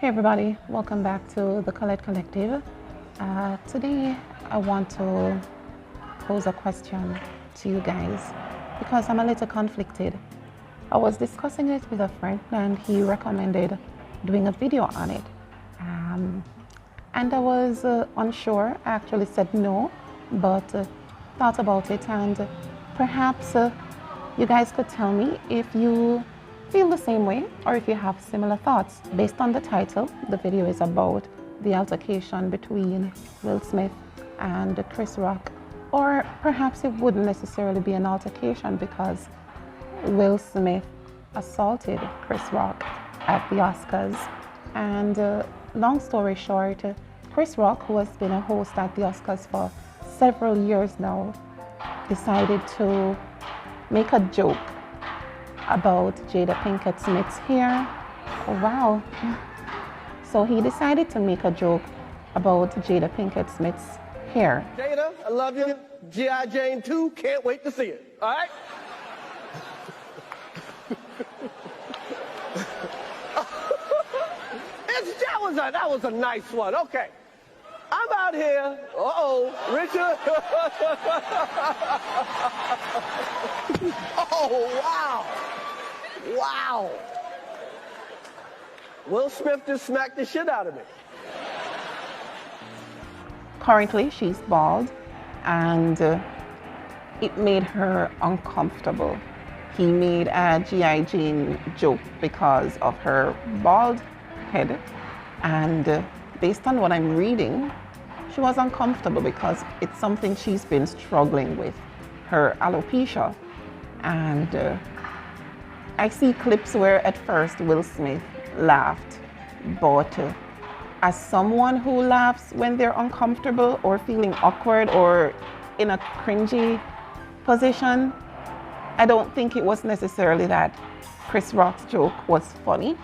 Hey everybody, welcome back to the Colette Collective. Today I want to pose a question to you guys because I'm a little conflicted. I was discussing it with a friend and he recommended doing a video on it. And I was unsure. I actually said no, but thought about it, and perhaps you guys could tell me if you feel the same way or if you have similar thoughts. Based on the title, the video is about the altercation between Will Smith and Chris Rock. Or perhaps it wouldn't necessarily be an altercation because Will Smith assaulted Chris Rock at the Oscars. And long story short, Chris Rock, who has been a host at the Oscars for several years now, decided to make a joke about Jada Pinkett Smith's hair. Oh, wow. So he decided to make a joke about Jada Pinkett Smith's hair. Jada, I love you. G.I. Jane 2, can't wait to see it. All right? that was a nice one. Okay. I'm out here. Richard. Oh, wow. Wow. Will Smith just smacked the shit out of me. Currently, she's bald, and it made her uncomfortable. He made a G.I. Jane joke because of her bald head, and based on what I'm reading, she was uncomfortable because it's something she's been struggling with, her alopecia. And I see clips where at first Will Smith laughed, but as someone who laughs when they're uncomfortable or feeling awkward or in a cringy position, I don't think it was necessarily that Chris Rock's joke was funny.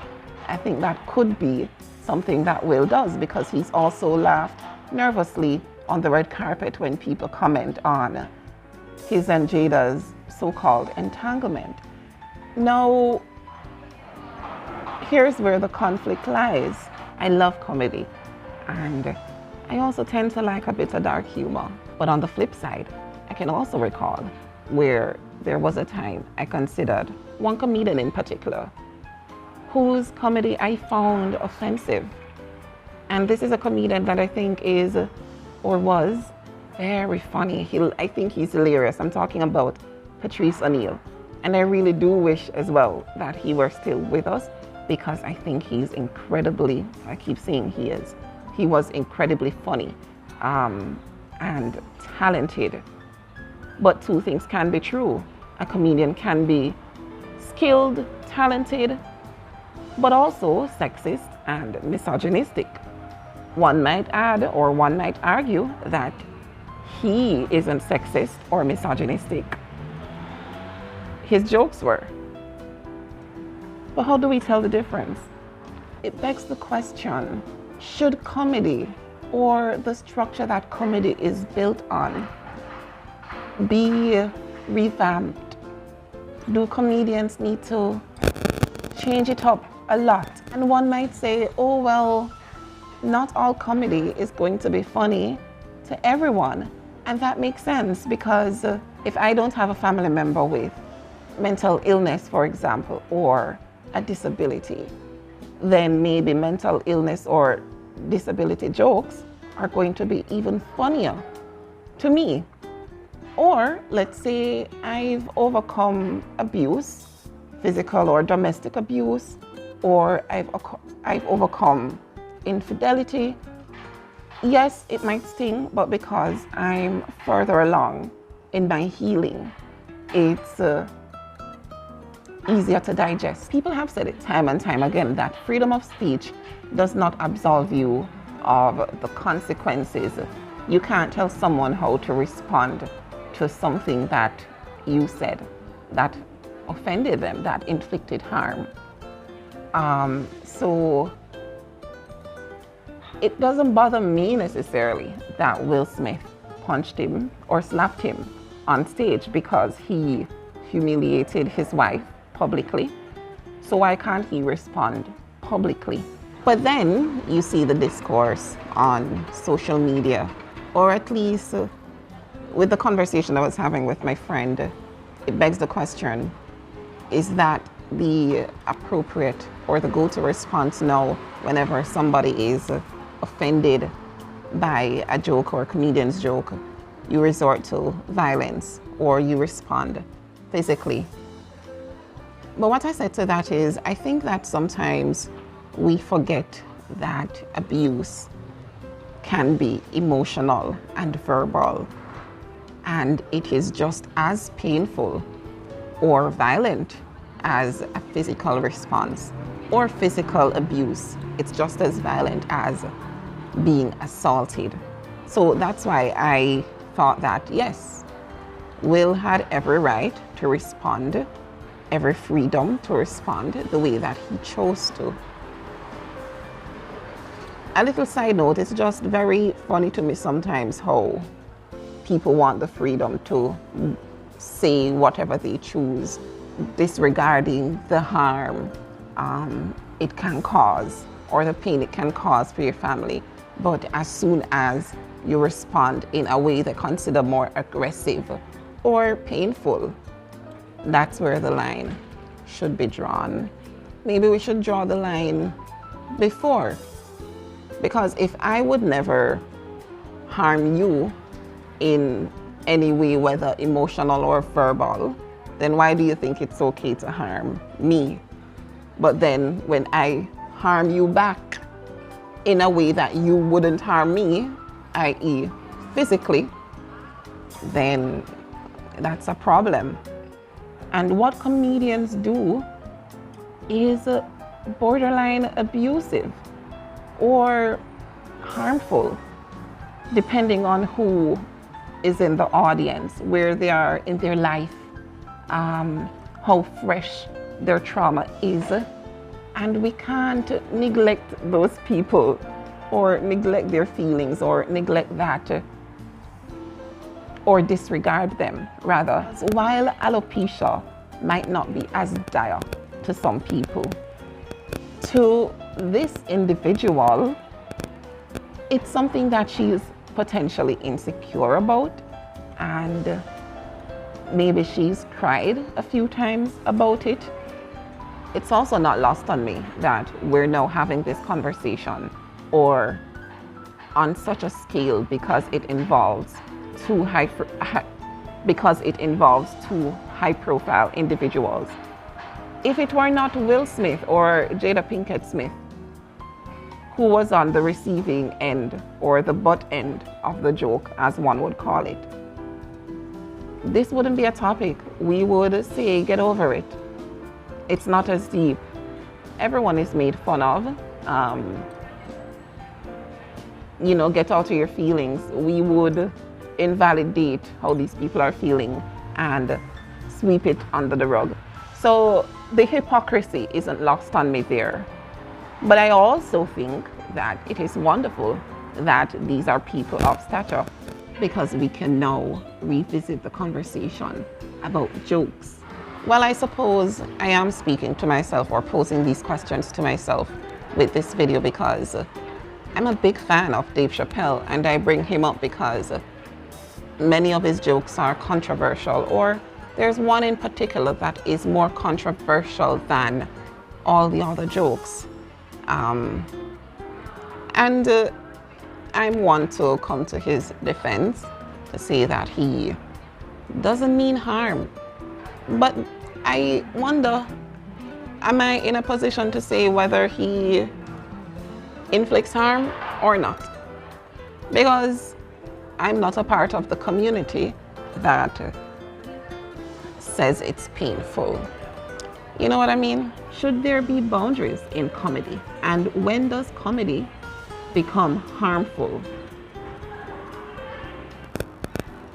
I think that could be something that Will does because he's also laughed nervously on the red carpet when people comment on his and Jada's so-called entanglement. Now, here's where the conflict lies. I love comedy, and I also tend to like a bit of dark humor. But on the flip side, I can also recall where there was a time I considered one comedian in particular whose comedy I found offensive. And this is a comedian that I think is, or was, very funny. I think he's hilarious. I'm talking about Patrice O'Neal. And I really do wish as well that he were still with us because I think he's incredibly, I keep saying he was incredibly funny and talented. But two things can be true. A comedian can be skilled, talented, but also sexist and misogynistic. One might add, or one might argue, that he isn't sexist or misogynistic. His jokes were. But how do we tell the difference? It begs the question, should comedy or the structure that comedy is built on be revamped? Do comedians need to change it up a lot? And one might say, oh, well, not all comedy is going to be funny to everyone. And that makes sense because if I don't have a family member with mental illness, for example, or a disability, then maybe mental illness or disability jokes are going to be even funnier to me. Or let's say I've overcome abuse, physical or domestic abuse, or I've overcome infidelity. Yes, it might sting, but because I'm further along in my healing, it's easier to digest. People have said it time and time again that freedom of speech does not absolve you of the consequences. You can't tell someone how to respond to something that you said that offended them, that inflicted harm. So it doesn't bother me necessarily that Will Smith punched him or slapped him on stage because he humiliated his wife publicly. So why can't he respond publicly But then you see the discourse on social media, or at least with the conversation I was having with my friend, it begs the question, is that the appropriate or the go-to response now whenever somebody is offended by a joke or a comedian's joke? You resort to violence or you respond physically. But what I said to that is, I think that sometimes we forget that abuse can be emotional and verbal, and it is just as painful or violent as a physical response or physical abuse. It's just as violent as being assaulted. So that's why I thought that, yes, Will had every right to respond, every freedom to respond the way that he chose to. A little side note, it's just very funny to me sometimes how people want the freedom to say whatever they choose, disregarding the harm it can cause or the pain it can cause for your family. But as soon as you respond in a way they consider more aggressive or painful, that's where the line should be drawn. Maybe we should draw the line before. Because if I would never harm you in any way, whether emotional or verbal, then why do you think it's okay to harm me? But then when I harm you back in a way that you wouldn't harm me, i.e. physically, then that's a problem. And what comedians do is borderline abusive or harmful, depending on who is in the audience, where they are in their life, how fresh their trauma is. And we can't neglect those people or neglect their feelings or neglect that or disregard them, rather. So while alopecia might not be as dire to some people, to this individual, it's something that she's potentially insecure about, and maybe she's cried a few times about it. It's also not lost on me that we're now having this conversation or on such a scale because it involves two high-profile individuals. If it were not Will Smith or Jada Pinkett Smith who was on the receiving end or the butt end of the joke, as one would call it, this wouldn't be a topic. We would say, get over it. It's not as deep. Everyone is made fun of. Get out of your feelings. We would invalidate how these people are feeling and sweep it under the rug. So the hypocrisy isn't lost on me there. But I also think that it is wonderful that these are people of stature, because we can now revisit the conversation about jokes. Well, I suppose I am speaking to myself or posing these questions to myself with this video because I'm a big fan of Dave Chappelle, and I bring him up because many of his jokes are controversial, or there's one in particular that is more controversial than all the other jokes. I'm one to come to his defense to say that he doesn't mean harm. But I wonder, am I in a position to say whether he inflicts harm or not? Because I'm not a part of the community that says it's painful. You know what I mean? Should there be boundaries in comedy? And when does comedy become harmful?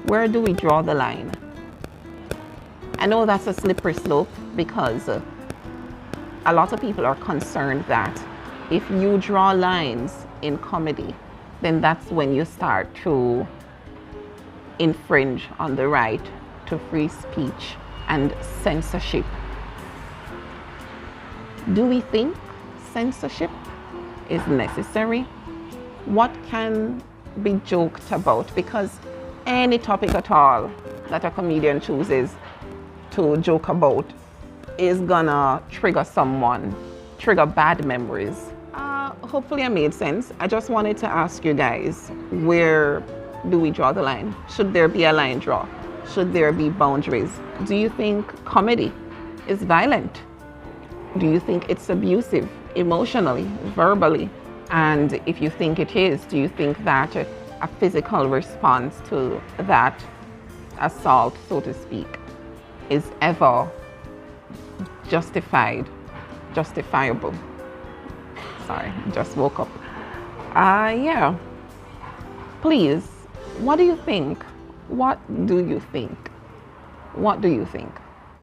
Where do we draw the line? I know that's a slippery slope because a lot of people are concerned that if you draw lines in comedy, then that's when you start to infringe on the right to free speech and censorship. Do we think censorship is necessary? What can be joked about? Because any topic at all that a comedian chooses to joke about is gonna trigger someone, trigger bad memories. Hopefully I made sense. I just wanted to ask you guys, where do we draw the line? Should there be a line draw? Should there be boundaries? Do you think comedy is violent? Do you think it's abusive emotionally, verbally? And if you think it is, do you think that a physical response to that assault, so to speak, is ever justifiable? Sorry, I just woke up. Yeah. Please, what do you think? What do you think? What do you think?